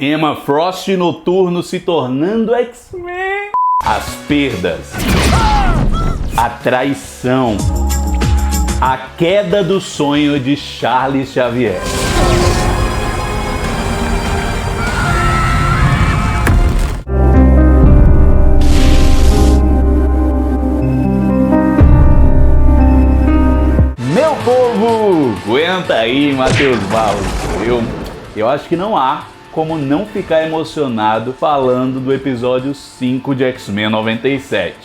Emma Frost e Noturno se tornando X-Men. As perdas. A traição. A queda do sonho de Charles Xavier. Meu povo, aguenta aí, Matheus Barros. Eu acho que não há como não ficar emocionado falando do episódio 5 de X-Men 97.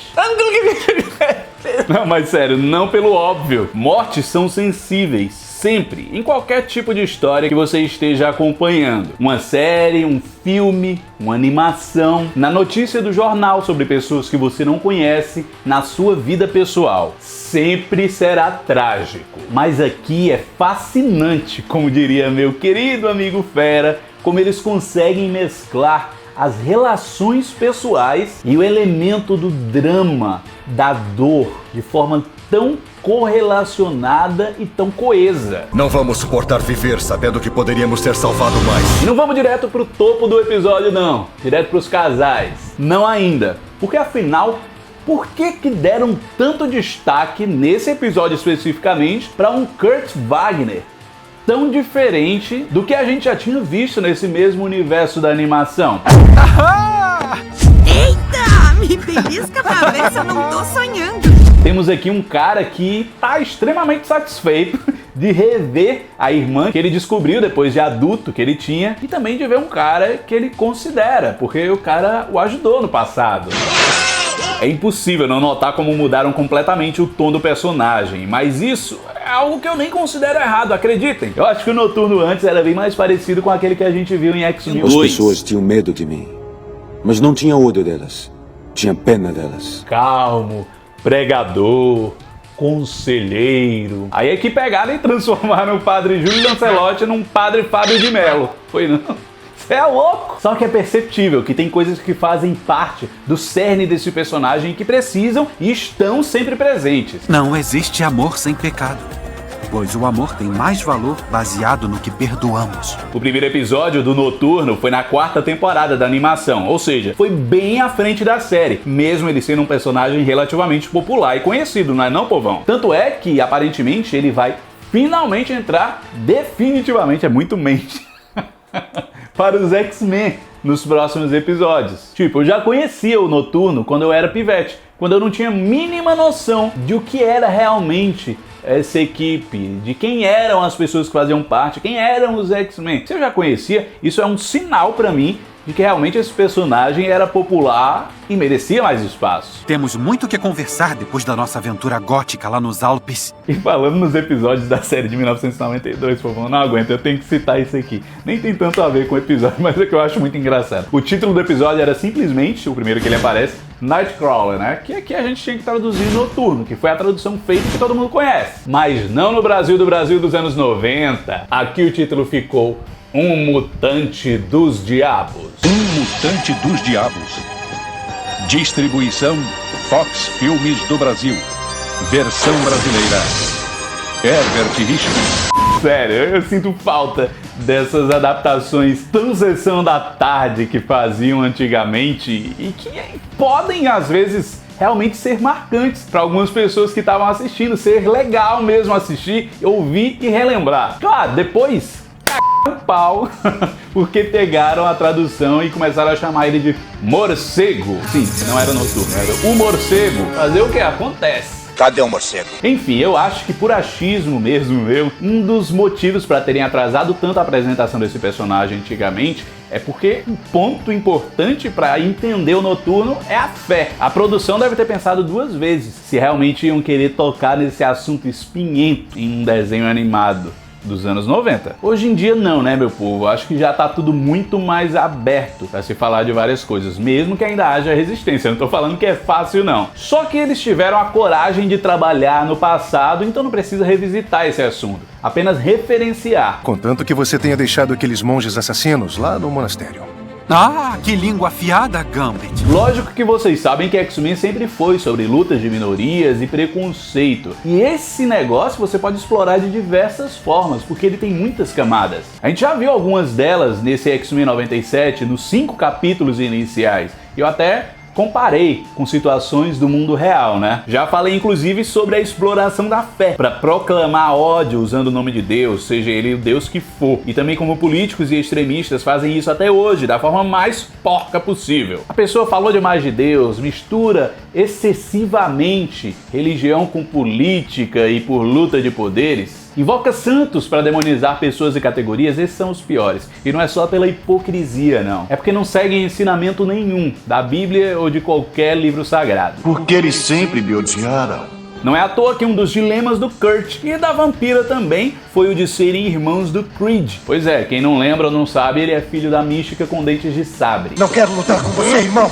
Não, mas sério, não pelo óbvio. Mortes são sensíveis, sempre, em qualquer tipo de história que você esteja acompanhando. Uma série, um filme, uma animação, na notícia do jornal sobre pessoas que você não conhece, na sua vida pessoal. Sempre será trágico. Mas aqui é fascinante, como diria meu querido amigo Fera, como eles conseguem mesclar as relações pessoais e o elemento do drama, da dor, de forma tão correlacionada e tão coesa. Não vamos suportar viver sabendo que poderíamos ter salvado mais. E não vamos direto pro topo do episódio não, direto pros casais. Não ainda, porque afinal, por que deram tanto destaque nesse episódio especificamente para um Kurt Wagner tão diferente do que a gente já tinha visto nesse mesmo universo da animação? Eita, me belisca pra ver se eu não tô sonhando. Temos aqui um cara que tá extremamente satisfeito de rever a irmã que ele descobriu depois de adulto que ele tinha, e também de ver um cara que ele considera, porque o cara o ajudou no passado. É impossível não notar como mudaram completamente o tom do personagem, mas isso é algo que eu nem considero errado, acreditem. Eu acho que o Noturno antes era bem mais parecido com aquele que a gente viu em X-Men 2. As pessoas tinham medo de mim, mas não tinha ódio delas, tinha pena delas. Calmo, pregador, conselheiro. Aí é que pegaram e transformaram o padre Júlio Lancelotti num padre Fábio de Mello. Foi não? Você é louco! Só que é perceptível que tem coisas que fazem parte do cerne desse personagem que precisam e estão sempre presentes. Não existe amor sem pecado, pois o amor tem mais valor baseado no que perdoamos. O primeiro episódio do Noturno foi na 4ª temporada da animação, ou seja, foi bem à frente da série, mesmo ele sendo um personagem relativamente popular e conhecido, não é não, povão? Tanto é que, aparentemente, ele vai finalmente entrar definitivamente, é muito mente, para os X-Men nos próximos episódios. Tipo, eu já conhecia o Noturno quando eu era pivete, quando eu não tinha a mínima noção de o que era realmente essa equipe, de quem eram as pessoas que faziam parte, quem eram os X-Men. Se eu já conhecia, isso é um sinal pra mim de que realmente esse personagem era popular e merecia mais espaço. Temos muito o que conversar depois da nossa aventura gótica lá nos Alpes. E falando nos episódios da série de 1992, por favor, não aguento, eu tenho que citar isso aqui. Nem tem tanto a ver com o episódio, mas é que eu acho muito engraçado. O título do episódio era simplesmente, o primeiro que ele aparece, Nightcrawler, né? Que aqui a gente tinha que traduzir Noturno, que foi a tradução feita que todo mundo conhece. Mas não no Brasil dos anos 90. Aqui o título ficou Um Mutante dos Diabos. Um Mutante dos Diabos. Distribuição Fox Filmes do Brasil. Versão brasileira Herbert Richards. Sério, eu sinto falta dessas adaptações tão sessão da tarde que faziam antigamente e que podem, às vezes, realmente ser marcantes para algumas pessoas que estavam assistindo, ser legal mesmo assistir, ouvir e relembrar. Claro, depois o pau, porque pegaram a tradução e começaram a chamar ele de morcego. Sim, não era Noturno, era o morcego. Fazer o que? Acontece. Cadê o morcego? Enfim, eu acho que por achismo mesmo meu, um dos motivos para terem atrasado tanto a apresentação desse personagem antigamente é porque um ponto importante para entender o Noturno é a fé. A produção deve ter pensado 2 vezes se realmente iam querer tocar nesse assunto espinhento em um desenho animado dos anos 90. Hoje em dia não, né, meu povo? Acho que já tá tudo muito mais aberto para se falar de várias coisas, mesmo que ainda haja resistência. Eu não tô falando que é fácil, não. Só que eles tiveram a coragem de trabalhar no passado, então não precisa revisitar esse assunto. Apenas referenciar. Contanto que você tenha deixado aqueles monges assassinos lá no monastério. Ah, que língua afiada, Gambit. Lógico que vocês sabem que X-Men sempre foi sobre lutas de minorias e preconceito. E esse negócio você pode explorar de diversas formas, porque ele tem muitas camadas. A gente já viu algumas delas nesse X-Men 97, nos 5 capítulos iniciais. Eu até comparei com situações do mundo real, né? Já falei inclusive sobre a exploração da fé para proclamar ódio usando o nome de Deus, seja ele o Deus que for. E também como políticos e extremistas fazem isso até hoje, da forma mais porca possível. A pessoa falou demais de Deus, mistura excessivamente religião com política e por luta de poderes. Invoca santos para demonizar pessoas e categorias, esses são os piores. E não é só pela hipocrisia, não. É porque não seguem ensinamento nenhum da Bíblia ou de qualquer livro sagrado. Porque eles sempre me odiaram. Não é à toa que um dos dilemas do Kurt e da Vampira também foi o de serem irmãos do Creed. Pois é, quem não lembra ou não sabe, ele é filho da Mística com dentes de sabre. Não quero lutar com você, irmão.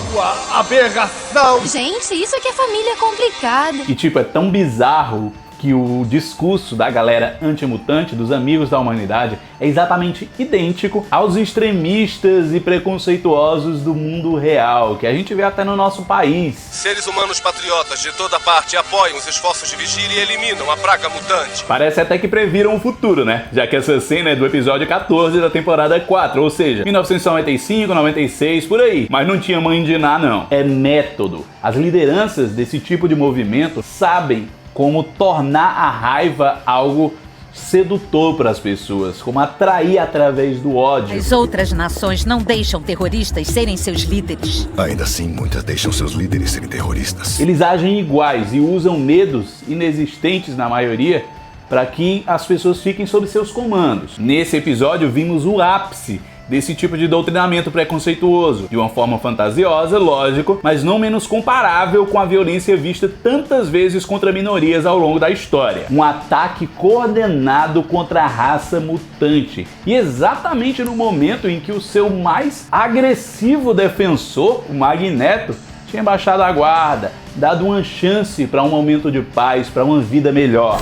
Aberração. Gente, isso aqui é família complicada. E tipo, é tão bizarro que o discurso da galera antimutante, dos amigos da humanidade, é exatamente idêntico aos extremistas e preconceituosos do mundo real, que a gente vê até no nosso país. Seres humanos patriotas de toda parte apoiam os esforços de vigília e eliminam a praga mutante. Parece até que previram o futuro, né? Já que essa cena é do episódio 14 da temporada 4, ou seja, 1995, 96, por aí. Mas não tinha mãe de Ná, não. É método. As lideranças desse tipo de movimento sabem como tornar a raiva algo sedutor para as pessoas, como atrair através do ódio. As outras nações não deixam terroristas serem seus líderes. Ainda assim, muitas deixam seus líderes serem terroristas. Eles agem iguais e usam medos inexistentes na maioria para que as pessoas fiquem sob seus comandos. Nesse episódio vimos o ápice desse tipo de doutrinamento preconceituoso, de uma forma fantasiosa, lógico, mas não menos comparável com a violência vista tantas vezes contra minorias ao longo da história. Um ataque coordenado contra a raça mutante. E exatamente no momento em que o seu mais agressivo defensor, o Magneto, tinha baixado a guarda, dado uma chance para um momento de paz, para uma vida melhor.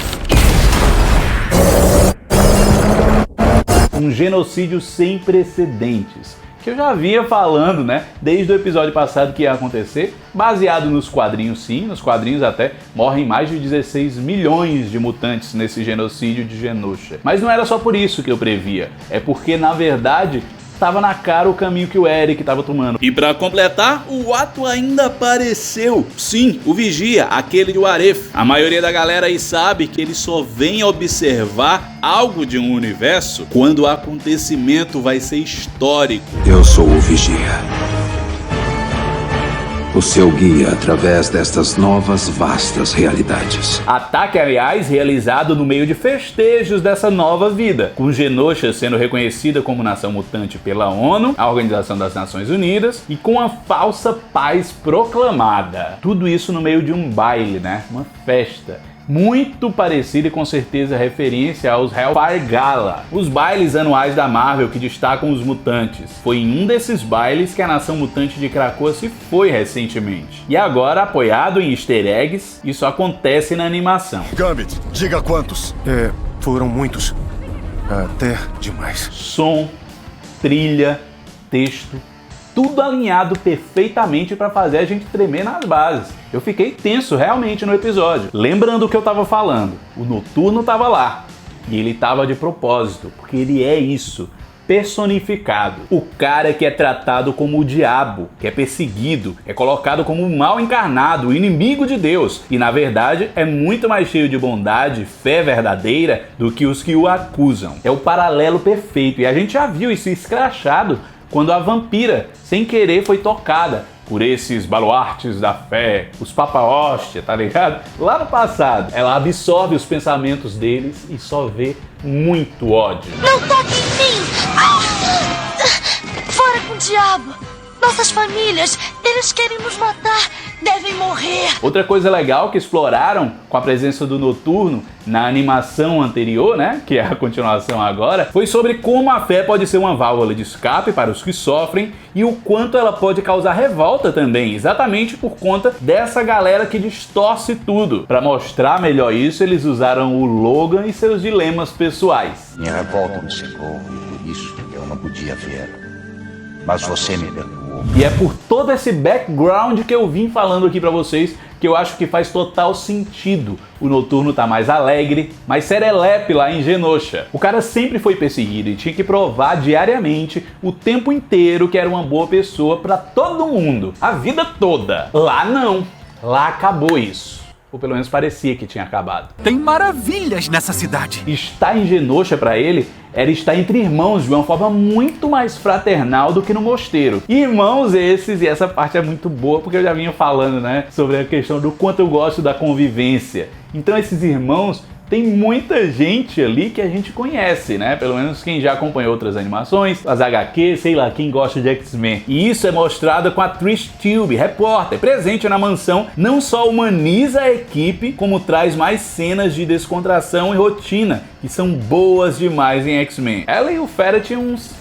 Um genocídio sem precedentes, que eu já vinha falando, né, desde o episódio passado que ia acontecer, baseado nos quadrinhos sim, nos quadrinhos até morrem mais de 16 milhões de mutantes nesse genocídio de Genosha. Mas não era só por isso que eu previa, é porque na verdade tava na cara o caminho que o Eric tava tomando. E pra completar, o ato ainda apareceu. Sim, o Vigia, aquele de Waref. A maioria da galera aí sabe que ele só vem observar algo de um universo quando o acontecimento vai ser histórico. Eu sou o Vigia. O seu guia através destas novas vastas realidades. Ataque, aliás, realizado no meio de festejos dessa nova vida, com Genosha sendo reconhecida como nação mutante pela ONU, a Organização das Nações Unidas, e com a falsa paz proclamada. Tudo isso no meio de um baile, né? Uma festa. Muito parecido e com certeza referência aos Hellfire Gala, os bailes anuais da Marvel que destacam os mutantes. Foi em um desses bailes que a nação mutante de Krakoa se foi recentemente. E agora, apoiado em easter eggs, isso acontece na animação. Gambit, diga quantos. Foram muitos. Até demais. Som, trilha, texto, tudo alinhado perfeitamente para fazer a gente tremer nas bases. Eu fiquei tenso realmente no episódio. Lembrando o que eu tava falando, o Noturno tava lá. E ele tava de propósito, porque ele é isso, personificado. O cara que é tratado como o diabo, que é perseguido, é colocado como o mal encarnado, o inimigo de Deus. E na verdade é muito mais cheio de bondade, fé verdadeira, do que os que o acusam. É o paralelo perfeito. E a gente já viu isso escrachado quando a Vampira, sem querer, foi tocada por esses baluartes da fé, os Papa Hóstia, tá ligado? Lá no passado, ela absorve os pensamentos deles e só vê muito ódio. Não toque em mim! Fora com o diabo! Nossas famílias, eles querem nos matar, devem morrer! Outra coisa legal que exploraram com a presença do Noturno na animação anterior, né, que é a continuação agora, foi sobre como a fé pode ser uma válvula de escape para os que sofrem e o quanto ela pode causar revolta também, exatamente por conta dessa galera que distorce tudo. Para mostrar melhor isso, eles usaram o Logan e seus dilemas pessoais. Minha revolta me cegou e por isso eu não podia ver. mas você me perdoou. E é por todo esse background que eu vim falando aqui pra vocês que eu acho que faz total sentido o Noturno tá mais alegre, mais serelepe lá em Genosha. O cara sempre foi perseguido e tinha que provar diariamente, o tempo inteiro, que era uma boa pessoa pra todo mundo, a vida toda. Lá não, lá acabou isso. Ou pelo menos parecia que tinha acabado. Tem maravilhas nessa cidade. Estar em Genosha pra ele era estar entre irmãos de uma forma muito mais fraternal do que no mosteiro. Irmãos esses, e essa parte é muito boa porque eu já vinha falando, né, sobre a questão do quanto eu gosto da convivência. Então esses irmãos, tem muita gente ali que a gente conhece, né? Pelo menos quem já acompanhou outras animações, as HQ, sei lá, quem gosta de X-Men. E isso é mostrado com a Trish Tube, repórter, presente na mansão, não só humaniza a equipe, como traz mais cenas de descontração e rotina, que são boas demais em X-Men. Ela e o Fera tinham uns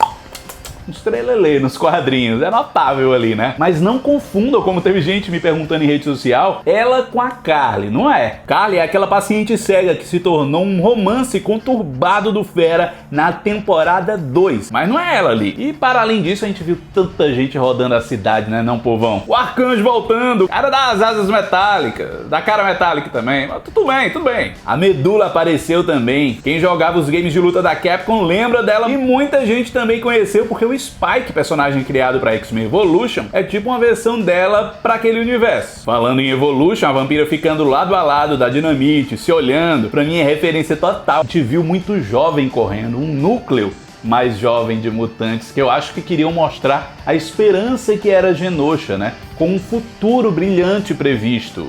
trelelê nos quadrinhos, é notável ali, né? Mas não confundam, como teve gente me perguntando em rede social, ela com a Carly, não é? Carly é aquela paciente cega que se tornou um romance conturbado do Fera na temporada 2, mas não é ela ali. E para além disso, a gente viu tanta gente rodando a cidade, né, não, povão? O Arcanjo voltando, cara das asas metálicas, da cara metálica também, mas tudo bem, tudo bem. A Medula apareceu também, quem jogava os games de luta da Capcom lembra dela, e muita gente também conheceu porque o Spike, personagem criado para X-Men Evolution, é tipo uma versão dela para aquele universo. Falando em Evolution, a vampira ficando lado a lado da Dinamite, se olhando, pra mim é referência total. A gente viu muito jovem correndo, um núcleo mais jovem de mutantes, que eu acho que queriam mostrar a esperança que era Genosha, né? Com um futuro brilhante previsto.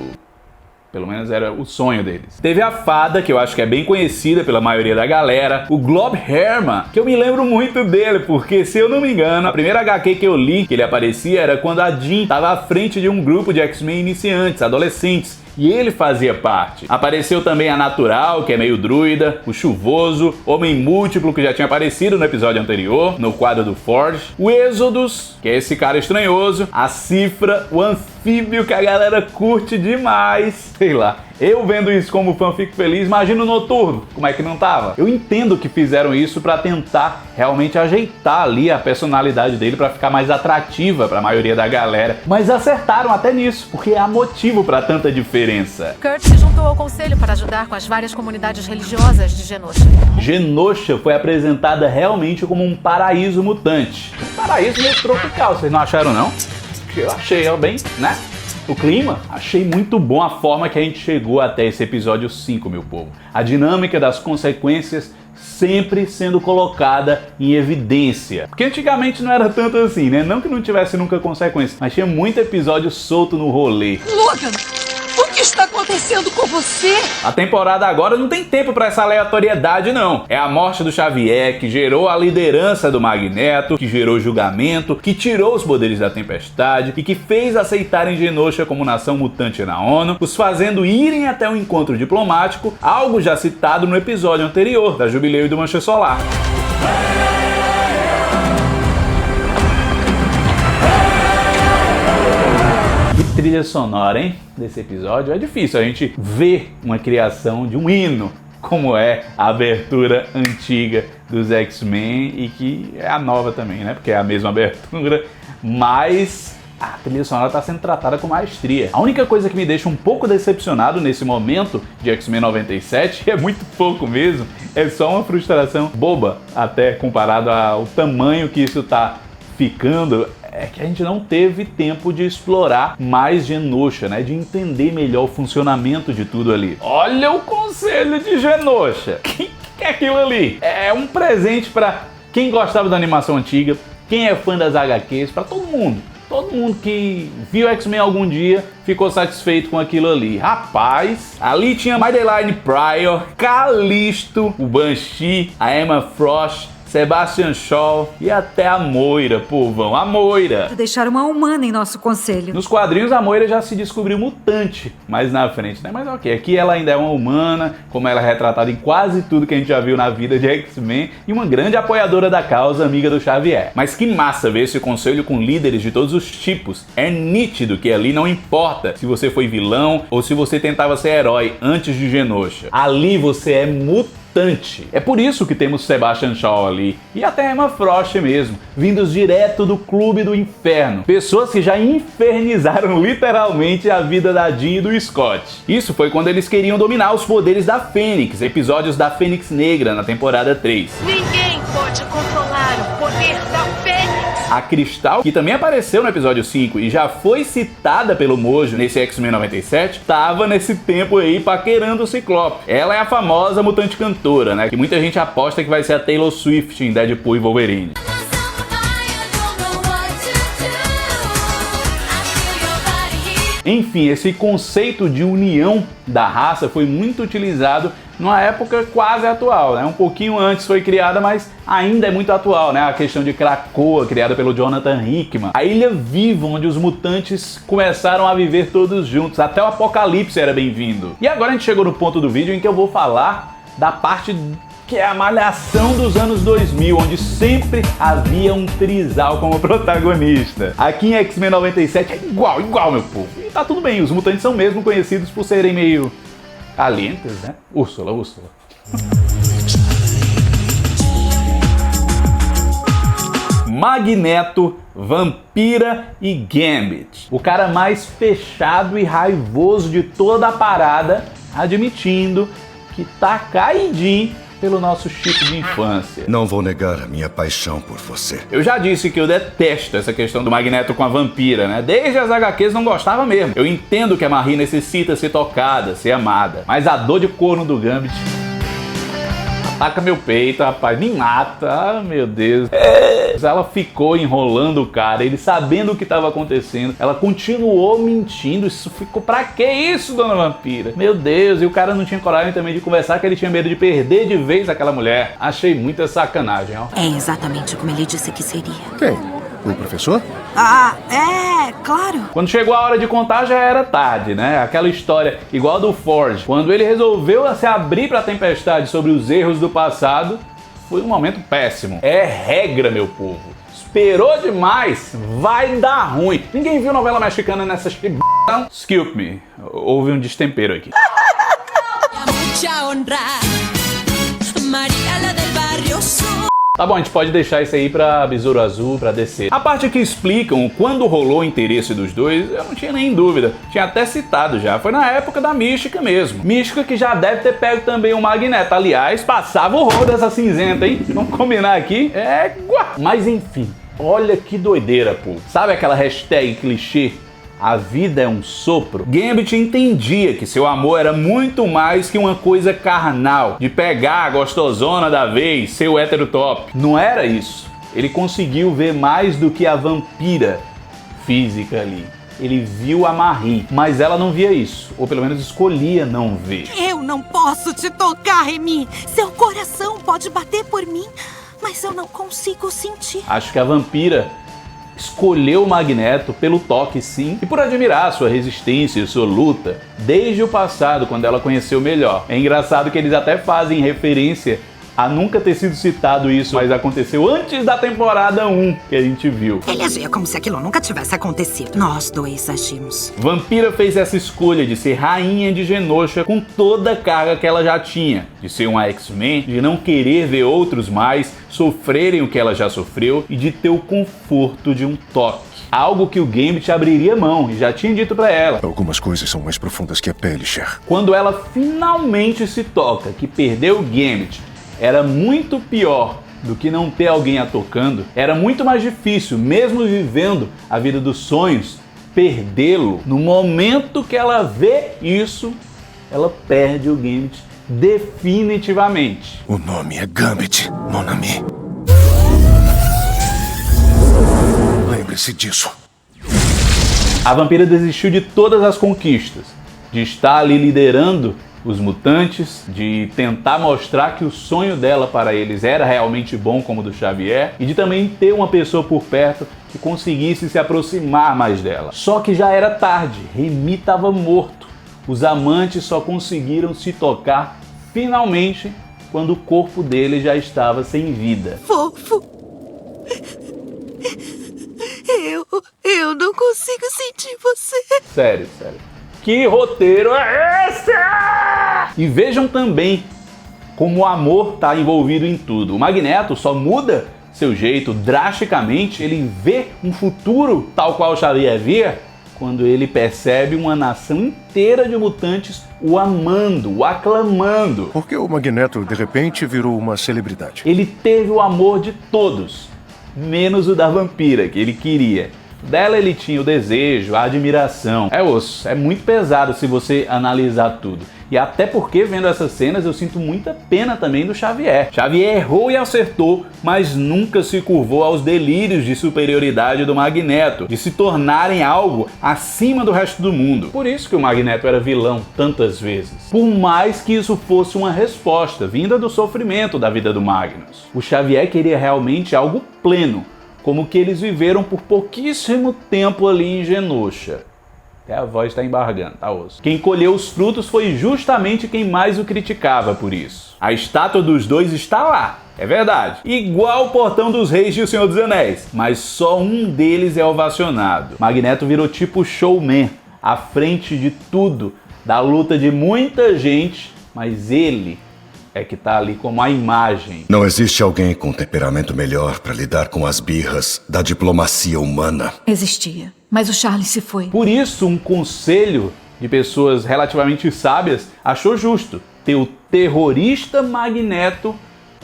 Pelo menos era o sonho deles. Teve a Fada, que eu acho que é bem conhecida pela maioria da galera. O Glob Herman, que eu me lembro muito dele, porque, se eu não me engano, a primeira HQ que eu li que ele aparecia era quando a Jean estava à frente de um grupo de X-Men iniciantes, adolescentes. E ele fazia parte. Apareceu também a Natural, que é meio druida, o Chuvoso, Homem Múltiplo, que já tinha aparecido no episódio anterior, no quadro do Forge, o Êxodos, que é esse cara estranhoso, a Cifra, o Anfíbio, que a galera curte demais, sei lá. Eu vendo isso como fã fico feliz, imagina o Noturno, como é que não tava? Eu entendo que fizeram isso pra tentar realmente ajeitar ali a personalidade dele pra ficar mais atrativa pra maioria da galera, mas acertaram até nisso, porque há motivo pra tanta diferença. Kurt se juntou ao conselho para ajudar com as várias comunidades religiosas de Genosha. Genosha foi apresentada realmente como um paraíso mutante. Paraíso meio tropical, vocês não acharam não? Eu achei, bem, né? O clima, achei muito bom a forma que a gente chegou até esse episódio 5, meu povo. A dinâmica das consequências sempre sendo colocada em evidência. Porque antigamente não era tanto assim, né? Não que não tivesse nunca consequência, mas tinha muito episódio solto no rolê. Logan, o que está acontecendo com você? A temporada agora não tem tempo pra essa aleatoriedade, não. É a morte do Xavier, que gerou a liderança do Magneto, que gerou julgamento, que tirou os poderes da Tempestade e que fez aceitarem Genosha como nação mutante na ONU, os fazendo irem até um encontro diplomático, algo já citado no episódio anterior, da Jubileu e do Mancha Solar. Trilha sonora, hein, desse episódio. É difícil a gente ver uma criação de um hino, como é a abertura antiga dos X-Men, e que é a nova também, né, porque é a mesma abertura, mas a trilha sonora está sendo tratada com maestria. A única coisa que me deixa um pouco decepcionado nesse momento de X-Men 97, e é muito pouco mesmo, é só uma frustração boba, até comparado ao tamanho que isso tá ficando, é que a gente não teve tempo de explorar mais Genosha, né? De entender melhor o funcionamento de tudo ali. Olha o conselho de Genosha! O que é aquilo ali? É um presente para quem gostava da animação antiga, quem é fã das HQs, para todo mundo. Todo mundo que viu X-Men algum dia ficou satisfeito com aquilo ali. Rapaz, ali tinha Madeline Pryor, Calisto, o Banshee, a Emma Frost, Sebastian Shaw e até a Moira, povão, a Moira. Deixar uma humana em nosso conselho. Nos quadrinhos a Moira já se descobriu mutante mais na frente, né? Mas ok, aqui ela ainda é uma humana, como ela é retratada em quase tudo que a gente já viu na vida de X-Men, e uma grande apoiadora da causa, amiga do Xavier. Mas que massa ver esse conselho com líderes de todos os tipos. É nítido que ali não importa se você foi vilão ou se você tentava ser herói antes de Genosha. Ali você é mutante mutante. É por isso que temos Sebastian Shaw ali, e até Emma Frost mesmo, vindos direto do Clube do Inferno. Pessoas que já infernizaram literalmente a vida da Jean e do Scott. Isso foi quando eles queriam dominar os poderes da Fênix, episódios da Fênix Negra na temporada 3. Ninguém pode controlar o poder da Fênix. A Cristal, que também apareceu no episódio 5 e já foi citada pelo Mojo nesse X-Men 97, tava nesse tempo aí paquerando o Ciclope. Ela é a famosa mutante cantora, né? Que muita gente aposta que vai ser a Taylor Swift em Deadpool e Wolverine. Enfim, esse conceito de união da raça foi muito utilizado numa época quase atual, né? Um pouquinho antes foi criada, mas ainda é muito atual, né? A questão de Krakoa, criada pelo Jonathan Hickman. A Ilha Viva, onde os mutantes começaram a viver todos juntos. Até o Apocalipse era bem-vindo. E agora a gente chegou no ponto do vídeo em que eu vou falar da parte que é a malhação dos anos 2000, onde sempre havia um trisal como protagonista. Aqui em X-Men 97 é igual, meu povo. E tá tudo bem, os mutantes são mesmo conhecidos por serem meio calientes, né? Úrsula. Magneto, Vampira e Gambit. O cara mais fechado e raivoso de toda a parada, admitindo que tá caidinho pelo nosso chip de infância. Não vou negar a minha paixão por você. Eu já disse que eu detesto essa questão do Magneto com a Vampira, né? Desde as HQs não gostava mesmo. Eu entendo que a Marie necessita ser tocada, ser amada. Mas a dor de corno do Gambit ataca meu peito, rapaz, me mata, ah, meu Deus. Ela ficou enrolando o cara, ele sabendo o que estava acontecendo, ela continuou mentindo. Isso ficou pra que isso, dona Vampira? Meu Deus, e o cara não tinha coragem também de conversar, que ele tinha medo de perder de vez aquela mulher. Achei muita sacanagem, ó. É exatamente como ele disse que seria. Quem? O professor? Ah, é, claro. Quando chegou a hora de contar já era tarde, né? Aquela história igual a do Forge, quando ele resolveu se abrir pra tempestade sobre os erros do passado, foi um momento péssimo. É regra, meu povo. Esperou demais, vai dar ruim. Ninguém viu novela mexicana nessas não? Excuse me, houve um destempero aqui. Tá bom, a gente pode deixar isso aí pra Besouro Azul, pra descer. A parte que explicam quando rolou o interesse dos dois, eu não tinha nem dúvida. Tinha até citado já. Foi na época da Mística mesmo. Mística que já deve ter pego também o Magneto. Aliás, passava o rolo dessa cinzenta, hein? Vamos combinar aqui? Mas enfim, olha que doideira, pô. Sabe aquela hashtag clichê? A vida é um sopro. Gambit entendia que seu amor era muito mais que uma coisa carnal, de pegar a gostosona da vez, ser o hétero top. Não era isso. Ele conseguiu ver mais do que a vampira física ali. Ele viu a Marie, mas ela não via isso, ou pelo menos escolhia não ver. Eu não posso te tocar, Remy. Seu coração pode bater por mim, mas eu não consigo sentir. Acho que a vampira escolheu o Magneto pelo toque, sim, e por admirar sua resistência e sua luta desde o passado, quando ela conheceu melhor. É engraçado que eles até fazem referência a nunca ter sido citado isso, mas aconteceu antes da temporada 1 que a gente viu. Ele agia como se aquilo nunca tivesse acontecido. Nós dois agimos. Vampira fez essa escolha de ser rainha de Genosha com toda a carga que ela já tinha, de ser uma X-Men, de não querer ver outros mais sofrerem o que ela já sofreu e de ter o conforto de um toque. Algo que o Gambit abriria mão e já tinha dito pra ela. Algumas coisas são mais profundas que a pele, Cher. Quando ela finalmente se toca que perdeu o Gambit era muito pior do que não ter alguém a tocando, era muito mais difícil, mesmo vivendo a vida dos sonhos, perdê-lo. No momento que ela vê isso, ela perde o Gambit definitivamente. O nome é Gambit, mon ami. Lembre-se disso. A vampira desistiu de todas as conquistas, de estar ali liderando os mutantes, de tentar mostrar que o sonho dela para eles era realmente bom, como o do Xavier, e de também ter uma pessoa por perto que conseguisse se aproximar mais dela. Só que já era tarde, Remy estava morto. Os amantes só conseguiram se tocar finalmente quando o corpo dele já estava sem vida. Fofo. Eu não consigo sentir você. Sério. Que roteiro é esse? E vejam também como o amor está envolvido em tudo. O Magneto só muda seu jeito drasticamente, ele vê um futuro tal qual o Xavier via, quando ele percebe uma nação inteira de mutantes o amando, o aclamando. Por que o Magneto, de repente, virou uma celebridade? Ele teve o amor de todos, menos o da vampira, que ele queria. Dela ele tinha o desejo, a admiração. É osso, é muito pesado se você analisar tudo. E até porque, vendo essas cenas, eu sinto muita pena também do Xavier. Xavier errou e acertou, mas nunca se curvou aos delírios de superioridade do Magneto, de se tornarem algo acima do resto do mundo. Por isso que o Magneto era vilão tantas vezes. Por mais que isso fosse uma resposta vinda do sofrimento da vida do Magnus. O Xavier queria realmente algo pleno, como que eles viveram por pouquíssimo tempo ali em Genosha. Até a voz está embargando, tá osso. Quem colheu os frutos foi justamente quem mais o criticava por isso. A estátua dos dois está lá, é verdade. Igual o Portão dos Reis de O Senhor dos Anéis. Mas só um deles é ovacionado. Magneto virou tipo showman, à frente de tudo, da luta de muita gente, mas ele é que tá ali como a imagem. Não existe alguém com temperamento melhor para lidar com as birras da diplomacia humana. Existia, mas o Charlie se foi. Por isso, um conselho de pessoas relativamente sábias achou justo ter o terrorista Magneto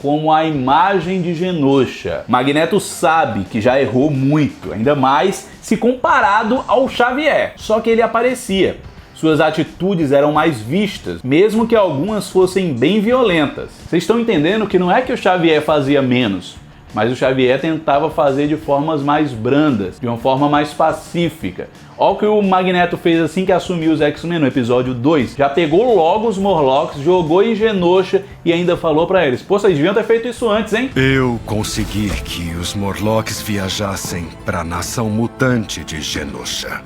como a imagem de Genosha. Magneto sabe que já errou muito, ainda mais se comparado ao Xavier. Só que ele aparecia. Suas atitudes eram mais vistas, mesmo que algumas fossem bem violentas. Vocês estão entendendo que não é que o Xavier fazia menos, mas o Xavier tentava fazer de formas mais brandas, de uma forma mais pacífica. Olha o que o Magneto fez assim que assumiu os X-Men no episódio 2. Já pegou logo os Morlocks, jogou em Genosha e ainda falou pra eles: pô, vocês deviam ter feito isso antes, hein? Eu consegui que os Morlocks viajassem pra nação mutante de Genosha.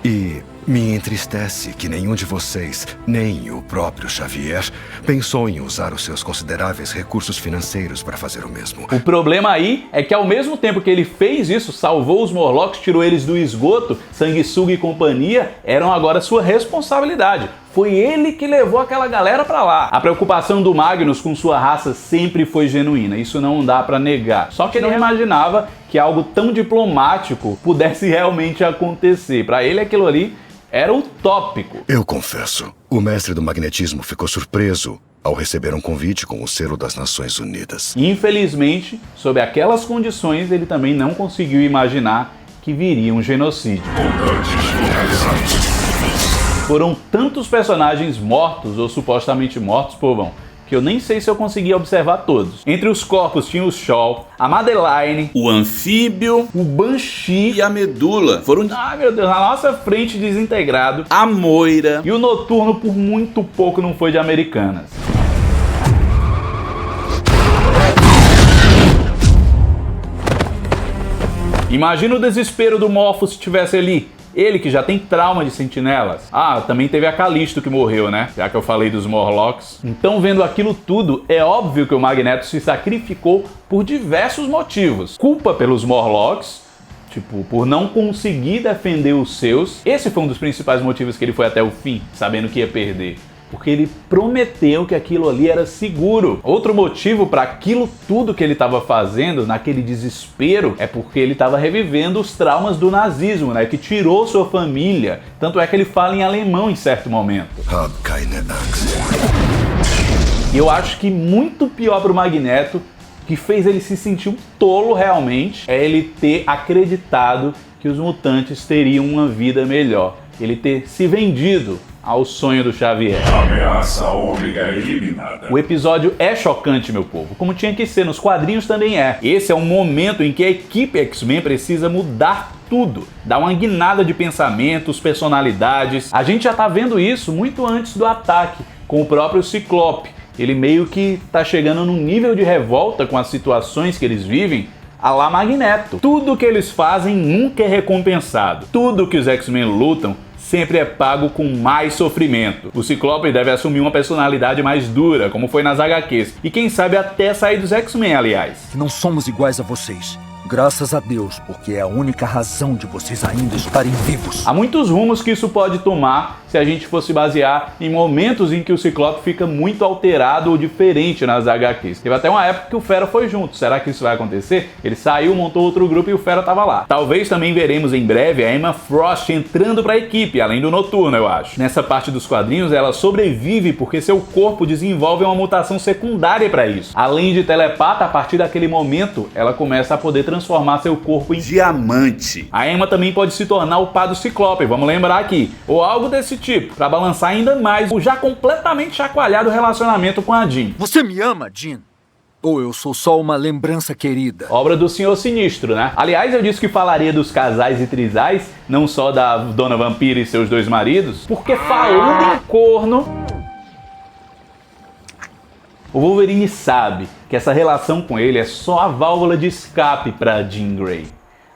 E me entristece que nenhum de vocês, nem o próprio Xavier, pensou em usar os seus consideráveis recursos financeiros para fazer o mesmo. O problema aí é que ao mesmo tempo que ele fez isso, salvou os Morlocks, tirou eles do esgoto, Sanguessuga e companhia eram agora sua responsabilidade. Foi ele que levou aquela galera pra lá. A preocupação do Magnus com sua raça sempre foi genuína, isso não dá pra negar. Só que ele não imaginava que algo tão diplomático pudesse realmente acontecer. Pra ele aquilo ali era utópico. Eu confesso, o mestre do magnetismo ficou surpreso ao receber um convite com o selo das Nações Unidas. Infelizmente, sob aquelas condições, ele também não conseguiu imaginar que viria um genocídio. Foram tantos personagens mortos ou supostamente mortos, povão, que eu nem sei se eu consegui observar todos. Entre os corpos tinha o Shaw, a Madeline, o Anfíbio, o Banshee e a Medula. Foram, ai meu Deus, na nossa frente desintegrado, a Moira. E o Noturno por muito pouco não foi de Americanas. Imagina o desespero do Morpho se estivesse ali. Ele que já tem trauma de sentinelas. Ah, também teve a Calisto que morreu, né? Já que eu falei dos Morlocks. Então, vendo aquilo tudo, é óbvio que o Magneto se sacrificou por diversos motivos. Culpa pelos Morlocks, tipo, por não conseguir defender os seus. Esse foi um dos principais motivos que ele foi até o fim, sabendo que ia perder. Porque ele prometeu que aquilo ali era seguro. Outro motivo para aquilo tudo que ele estava fazendo, naquele desespero, é porque ele estava revivendo os traumas do nazismo, né? Que tirou sua família. Tanto é que ele fala em alemão em certo momento. Hab keine Angst. E eu acho que muito pior para o Magneto, que fez ele se sentir um tolo realmente, é ele ter acreditado que os mutantes teriam uma vida melhor. Ele ter se vendido ao sonho do Xavier. A ameaça ômega eliminada. O episódio é chocante, meu povo, como tinha que ser, nos quadrinhos também é. Esse é um momento em que a equipe X-Men precisa mudar tudo, dar uma guinada de pensamentos, personalidades. A gente já tá vendo isso muito antes do ataque, com o próprio Ciclope. Ele meio que tá chegando num nível de revolta com as situações que eles vivem, a lá Magneto. Tudo que eles fazem nunca é recompensado. Tudo que os X-Men lutam sempre é pago com mais sofrimento. O Ciclope deve assumir uma personalidade mais dura, como foi nas HQs. E quem sabe até sair dos X-Men, aliás. Não somos iguais a vocês. Graças a Deus, porque é a única razão de vocês ainda estarem vivos. Há muitos rumos que isso pode tomar se se a gente fosse basear em momentos em que o Ciclope fica muito alterado ou diferente nas HQs. Teve até uma época que o Fera foi junto. Será que isso vai acontecer? Ele saiu, montou outro grupo e o Fera tava lá. Talvez também veremos em breve a Emma Frost entrando para a equipe, além do Noturno, eu acho. Nessa parte dos quadrinhos, ela sobrevive porque seu corpo desenvolve uma mutação secundária para isso. Além de telepata, a partir daquele momento, ela começa a poder transformar seu corpo em diamante. A Emma também pode se tornar o par do Ciclope, vamos lembrar aqui, ou algo desse tipo, para balançar ainda mais o já completamente chacoalhado relacionamento com a Jean. Você me ama, Jean? Ou eu sou só uma lembrança querida? Obra do Senhor Sinistro, né? Aliás, eu disse que falaria dos casais e trisais, não só da Dona Vampira e seus dois maridos, porque falando em corno, o Wolverine sabe que essa relação com ele é só a válvula de escape para Jean Grey.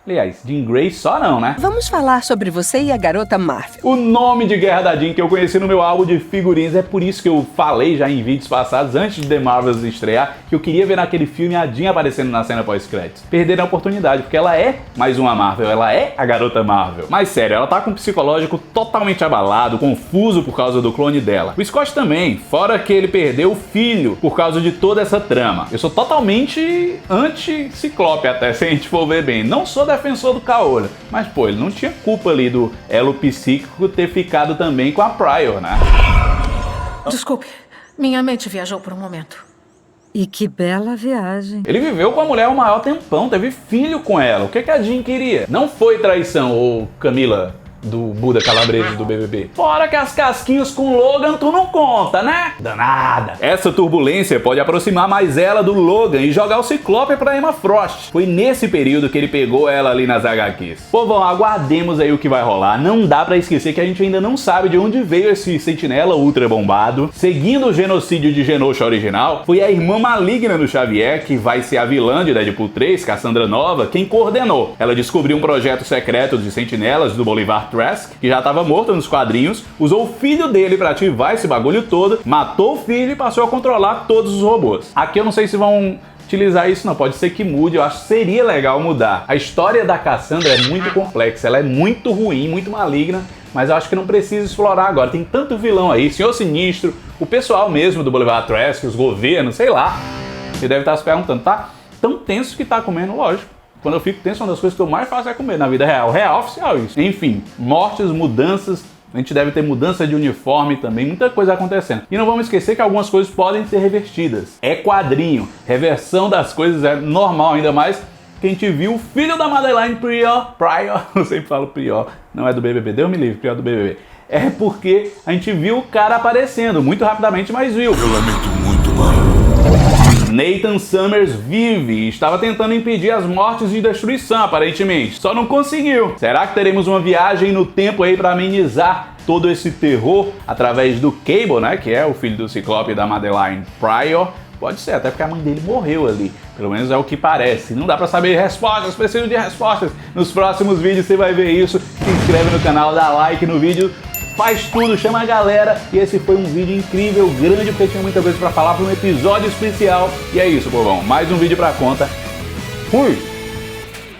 Aliás, Jean Grey só não, né? Vamos falar sobre você e a garota Marvel. O nome de Guerra da Jean que eu conheci no meu álbum de figurinhas, é por isso que eu falei já em vídeos passados, antes de The Marvels estrear, que eu queria ver naquele filme a Jean aparecendo na cena pós-créditos. Perderam a oportunidade, porque ela é mais uma Marvel, ela é a garota Marvel. Mas sério, ela tá com o psicológico totalmente abalado, confuso por causa do clone dela. O Scott também, fora que ele perdeu o filho por causa de toda essa trama. Eu sou totalmente anti-Ciclope até, se a gente for ver bem. Não sou defensor do Caolho, mas pô, ele não tinha culpa ali do elo psíquico ter ficado também com a Pryor, né? Desculpe, minha mente viajou por um momento. E que bela viagem. Ele viveu com a mulher o maior tempão, teve filho com ela. O que a Jean queria? Não foi traição, ou Camila do Buda Calabrese do BBB. Fora que as casquinhas com Logan tu não conta, né? Danada. Essa turbulência pode aproximar mais ela do Logan e jogar o Ciclope pra Emma Frost. Foi nesse período que ele pegou ela ali nas HQs. Povão, aguardemos aí o que vai rolar. Não dá pra esquecer que a gente ainda não sabe de onde veio esse sentinela ultra bombado. Seguindo o genocídio de Genosha original, foi a irmã maligna do Xavier, que vai ser a vilã de Deadpool 3, Cassandra Nova, quem coordenou. Ela descobriu um projeto secreto de sentinelas do Bolivar Trask, que já estava morto nos quadrinhos, usou o filho dele para ativar esse bagulho todo, matou o filho e passou a controlar todos os robôs. Aqui eu não sei se vão utilizar isso não, pode ser que mude, eu acho que seria legal mudar. A história da Cassandra é muito complexa, ela é muito ruim, muito maligna, mas eu acho que não precisa explorar agora. Tem tanto vilão aí, Senhor Sinistro, o pessoal mesmo do Bolivar Trask, os governos, sei lá. Você deve estar se perguntando, tá tão tenso que tá comendo, lógico. Quando eu fico tenso, uma das coisas que eu mais faço é comer na vida real. Real oficial isso. Enfim, mortes, mudanças, a gente deve ter mudança de uniforme também, muita coisa acontecendo. E não vamos esquecer que algumas coisas podem ser revertidas. É quadrinho, reversão das coisas é normal, ainda mais que a gente viu o filho da Madeline Pryor, eu sempre falo Pryor, não é do BBB, Deus me livre, Pryor do BBB. É porque a gente viu o cara aparecendo muito rapidamente, mas viu. Eu lamento muito, mano. Nathan Summers vive e estava tentando impedir as mortes de destruição, aparentemente. Só não conseguiu. Será que teremos uma viagem no tempo aí para amenizar todo esse terror através do Cable, né? Que é o filho do Ciclope e da Madeline Pryor. Pode ser, até porque a mãe dele morreu ali. Pelo menos é o que parece. Não dá pra saber respostas, preciso de respostas. Nos próximos vídeos você vai ver isso. Se inscreve no canal, dá like no vídeo. Faz tudo, chama a galera. E esse foi um vídeo incrível, grande, porque tinha muita coisa pra falar para um episódio especial. E é isso, povão. Mais um vídeo pra conta. Fui!